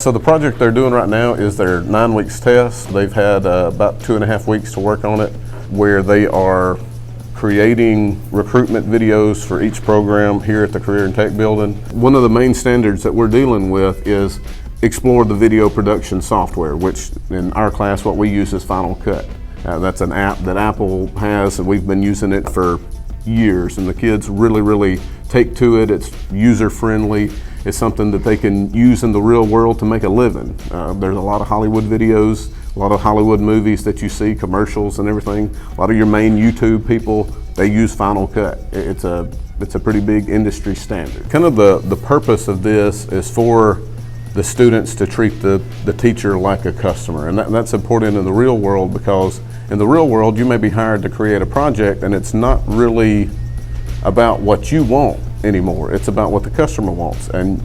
So the project they're doing right now is their 9 weeks test. They've had about 2.5 weeks to work on it, where they are creating recruitment videos for each program here at the Career and Tech Building. One of the main standards that we're dealing with is explore the video production software, which in our class what we use is FinalCut. That's an app that Apple has, and we've been using it for years, and the kids really take to it. It's user-friendly. It's something that they can use in the real world to make a living. There's a lot of Hollywood videos, a lot of Hollywood movies that you see, commercials and everything. A lot of your main YouTube people, they use FinalCut. It's a pretty big industry standard. Kind of the purpose of this is for the students to treat the teacher like a customer, and that's important in the real world, because in the real world you may be hired to create a project and it's not really about what you want anymore. It's about what the customer wants, and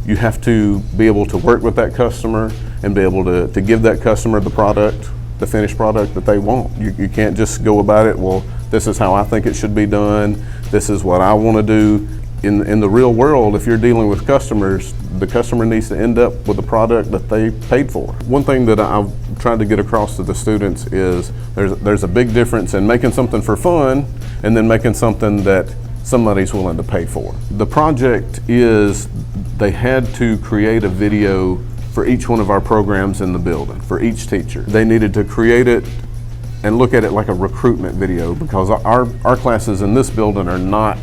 you have to be able to work with that customer and be able to give that customer the product, the finished product that they want. You can't just go about it, well, this is how I think it should be done, this is what I want to do. In the real world, if you're dealing with customers, the customer needs to end up with a product that they paid for. One thing that I've tried to get across to the students is there's a big difference in making something for fun and then making something that somebody's willing to pay for. The project is they had to create a video for each one of our programs in the building, for each teacher. They needed to create it and look at it like a recruitment video, because our classes in this building are not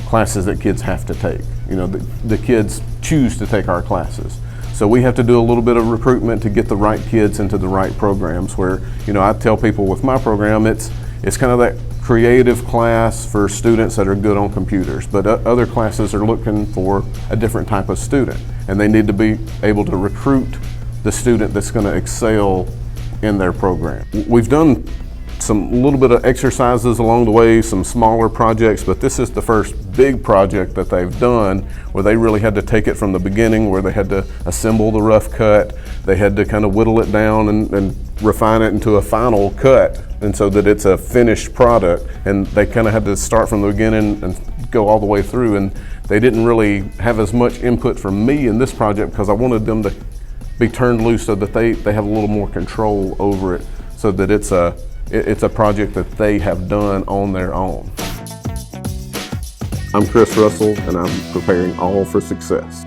classes that kids have to take. You know, the kids choose to take our classes. So we have to do a little bit of recruitment to get the right kids into the right programs, where, you know, I tell people with my program, it's kind of that creative class for students that are good on computers, but other classes are looking for a different type of student, and they need to be able to recruit the student that's going to excel in their program. We've done some little bit of exercises along the way, some smaller projects, but this is the first big project that they've done where they really had to take it from the beginning, where they had to assemble the rough cut, they had to kind of whittle it down and refine it into a final cut, and so that it's a finished product, and they kind of had to start from the beginning and go all the way through, and they didn't really have as much input from me in this project because I wanted them to be turned loose so that they have a little more control over it, so that it's a project that they have done on their own. I'm Chris Russell, and I'm preparing all for success.